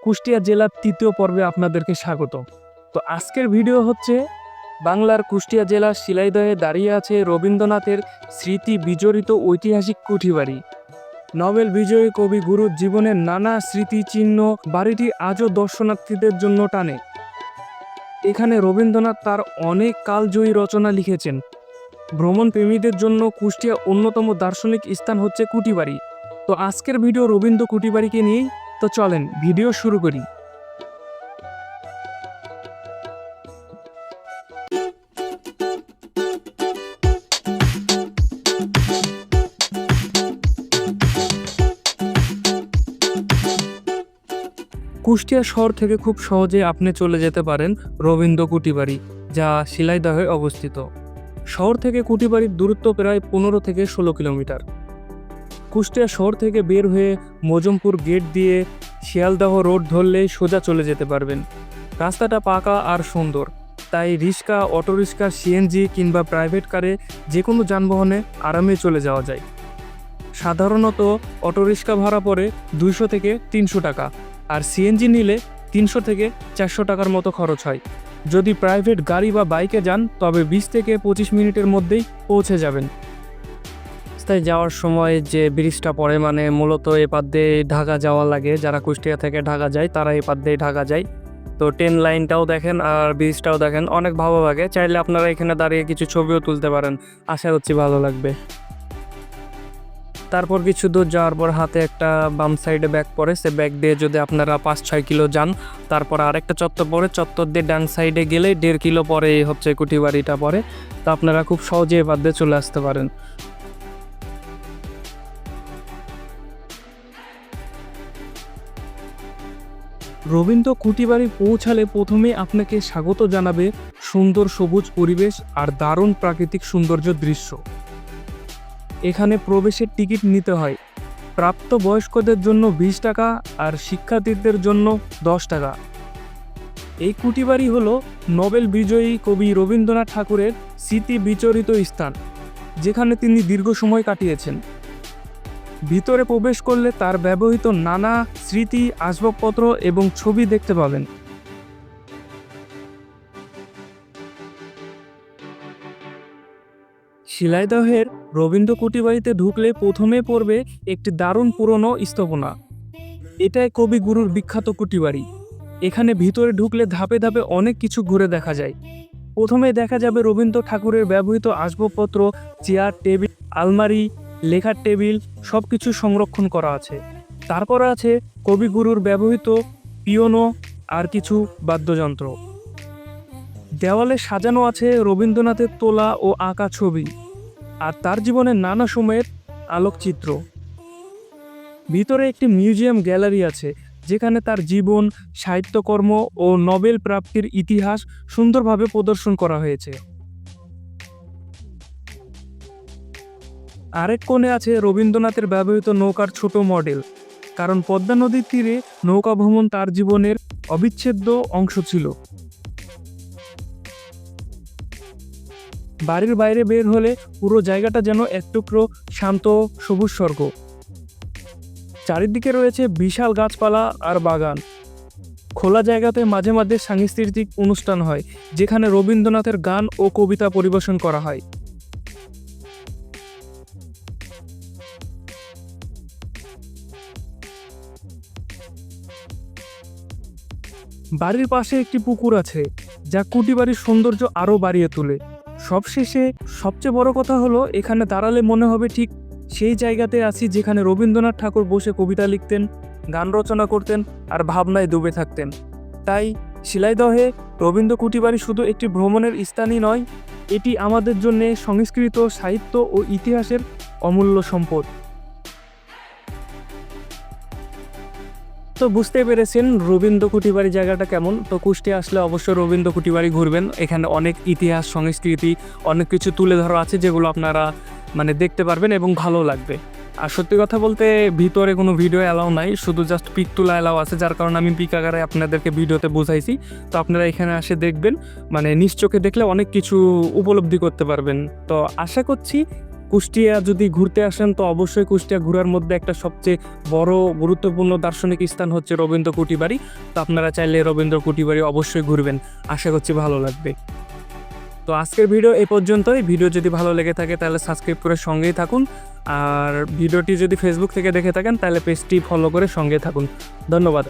কুষ্টিয়া জেলার তৃতীয় পর্বে আপনাদেরকে স্বাগত। তো আজকের ভিডিও হচ্ছে বাংলার কুষ্টিয়া জেলার শিলাইদহে দাঁড়িয়ে আছে রবীন্দ্রনাথের স্মৃতি বিজড়িত ঐতিহাসিক কুঠিবাড়ি। নোবেল বিজয়ী কবি গুরুর জীবনের নানা স্মৃতিচিহ্ন বাড়িটি আজও দর্শনার্থীদের জন্য টানে। এখানে রবীন্দ্রনাথ তার অনেক কালজয়ী রচনা লিখেছেন। ভ্রমণ প্রেমীদের জন্য কুষ্টিয়া অন্যতম দার্শনিক স্থান হচ্ছে কুঠিবাড়ি। তো আজকের ভিডিও রবীন্দ্র কুঠিবাড়িকে নিয়েই। তো চলেন ভিডিও শুরু করি। কুষ্টিয়া শহর থেকে খুব সহজে আপনি চলে যেতে পারেন রবীন্দ্র কুঠিবাড়ি, যা শিলাইদহে অবস্থিত। শহর থেকে কুঠিবাড়ির দূরত্ব প্রায় 15 থেকে 16 কিলোমিটার। কুষ্টিয়া শহর থেকে বের হয়ে মজমপুর গেট দিয়ে শিয়ালদহ রোড ধরলেই সোজা চলে যেতে পারবেন। রাস্তাটা পাকা আর সুন্দর, তাই রিক্সা, অটোরিক্সা, সিএনজি কিংবা প্রাইভেট কারে যে কোনো যানবাহনে আরামে চলে যাওয়া যায়। সাধারণত অটোরিক্সা ভাড়া পড়ে 200 থেকে 300 টাকা, আর সিএনজি নিলে 300 থেকে 400 টাকার মতো খরচ হয়। যদি প্রাইভেট গাড়ি বা বাইকে যান তবে 20 থেকে 25 মিনিটের মধ্যেই পৌঁছে যাবেন। রাস্তায় যাওয়ার সময় যে ব্রিজটা পড়ে, মানে মূলত এপার দিয়ে ঢাকা যাওয়া লাগে, যারা কুষ্টিয়া থেকে ঢাকা যায় তারা এপার দিয়ে ঢাকা যায়। তো ট্রেন লাইনটাও দেখেন আর ব্রিজটাও দেখেন, অনেক ভালো লাগে। চাইলে আপনারা এখানে দাঁড়িয়ে কিছু ছবিও তুলতে পারেন, আশা করছি ভালো লাগবে। তারপর কিছু দূর যাওয়ার পর হাতে একটা বাম সাইডে ব্যাগ পড়ে, সে ব্যাগ দিয়ে যদি আপনারা 5-6 কিলো যান, তারপর আরেকটা চত্বর পড়ে, চত্বর দিয়ে ডান সাইডে গেলে 1.5 কিলো পরে হচ্ছে কুঠিবাড়িটা পড়ে। তো আপনারা খুব সহজে এবার দিয়ে চলে আসতে পারেন। রবীন্দ্র কুঠিবাড়ি পৌঁছালে প্রথমে আপনাকে স্বাগত জানাবে সুন্দর সবুজ পরিবেশ আর দারুণ প্রাকৃতিক সৌন্দর্য দৃশ্য। এখানে প্রবেশের টিকিট নিতে হয়। প্রাপ্তবয়স্কদের জন্য 20 টাকা আর শিক্ষার্থীদের জন্য 10 টাকা। এই কুঠিবাড়ি হলো নোবেল বিজয়ী কবি রবীন্দ্রনাথ ঠাকুরের স্মৃতি বিচরিত স্থান, যেখানে তিনি দীর্ঘ সময় কাটিয়েছেন। ভিতরে প্রবেশ করলে তার ব্যবহৃত নানা স্মৃতি, আসবাবপত্র এবং ছবি দেখতে পাবেন। শিলাইদহের রবীন্দ্র কুঠিবাড়িতে ঢুকলে প্রথমে পড়বে একটি দারুণ পুরনো স্থাপনা। এটাই কবি গুরুর বিখ্যাত কুঠিবাড়ি। এখানে ভিতরে ঢুকলে ধাপে ধাপে অনেক কিছু ঘুরে দেখা যায়। প্রথমে দেখা যাবে রবীন্দ্র ঠাকুরের ব্যবহৃত আসবাবপত্র, চেয়ার, টেবিল, আলমারি, লেখার টেবিল সব কিছু সংরক্ষণ করা আছে। তারপর আছে কবিগুরুর ব্যবহৃত পিয়ানো আর কিছু বাদ্যযন্ত্র। দেওয়ালে সাজানো আছে রবীন্দ্রনাথের তোলা ও আঁকা ছবি আর তার জীবনের নানা সময়ের আলোকচিত্র। ভিতরে একটি মিউজিয়াম গ্যালারি আছে, যেখানে তার জীবন, সাহিত্যকর্ম ও নোবেল প্রাপ্তির ইতিহাস সুন্দরভাবে প্রদর্শন করা হয়েছে। আরেক কোণে আছে রবীন্দ্রনাথের ব্যবহৃত নৌকার ছোট মডেল, কারণ পদ্মা নদীর তীরে নৌকা ভ্রমণ তার জীবনের অবিচ্ছেদ্য অংশ ছিল। বাড়ির বাইরে বের হলে পুরো জায়গাটা যেন এক টুকরো শান্ত সবুজ স্বর্গ। চারিদিকে রয়েছে বিশাল গাছপালা আর বাগান। খোলা জায়গাতে মাঝে মাঝে সাংস্কৃতিক অনুষ্ঠান হয়, যেখানে রবীন্দ্রনাথের গান ও কবিতা পরিবেশন করা হয়। বাড়ির পাশে একটি পুকুর আছে, যা কুঠিবাড়ির সৌন্দর্য আরও বাড়িয়ে তোলে। সবশেষে সবচেয়ে বড় কথা হলো, এখানে দাঁড়ালে মনে হবে ঠিক সেই জায়গাতে আছি যেখানে রবীন্দ্রনাথ ঠাকুর বসে কবিতা লিখতেন, গান রচনা করতেন আর ভাবনায় ডুবে থাকতেন। তাই শিলাইদহে রবীন্দ্র কুঠিবাড়ি শুধু একটি ভ্রমণের স্থানই নয়, এটি আমাদের জন্য সংস্কৃত, সাহিত্য ও ইতিহাসের অমূল্য সম্পদ। তো বুঝতে পেরেছেন রবীন্দ্র কুঠিবাড়ি জায়গাটা কেমন। তো কুষ্টিয়া আসলে অবশ্যই রবীন্দ্র কুঠিবাড়ি ঘুরবেন। এখানে অনেক ইতিহাস, সংস্কৃতি, অনেক কিছু তুলে ধরা আছে, যেগুলো আপনারা দেখতে পারবেন এবং ভালো লাগবে। আর সত্যি কথা বলতে ভিতরে কোনো ভিডিও অ্যালাউ নাই, শুধু জাস্ট পিক তোলা অ্যালাউ আছে, যার কারণে আমি পিক আকারে আপনাদেরকে ভিডিওতে বুঝাইছি। তো আপনারা এখানে আসে দেখবেন, নিজ চোখে দেখলে অনেক কিছু উপলব্ধি করতে পারবেন। তো আশা করছি কুষ্টিয়া যদি ঘুরতে আসেন তো অবশ্যই কুষ্টিয়া ঘোরার মধ্যে একটা সবচেয়ে বড় গুরুত্বপূর্ণ দার্শনিক স্থান হচ্ছে রবীন্দ্র কুটিবাড়ি। তো আপনারা চাইলে রবীন্দ্র কুটিবাড়ি অবশ্যই ঘুরবেন, আশা করছি ভালো লাগবে। তো আজকের ভিডিও এই পর্যন্তই। ভিডিও যদি ভালো লেগে থাকে তাহলে সাবস্ক্রাইব করে সঙ্গেই থাকুন, আর ভিডিওটি যদি ফেসবুক থেকে দেখে থাকেন তাহলে পেজটি ফলো করে সঙ্গে থাকুন। ধন্যবাদ।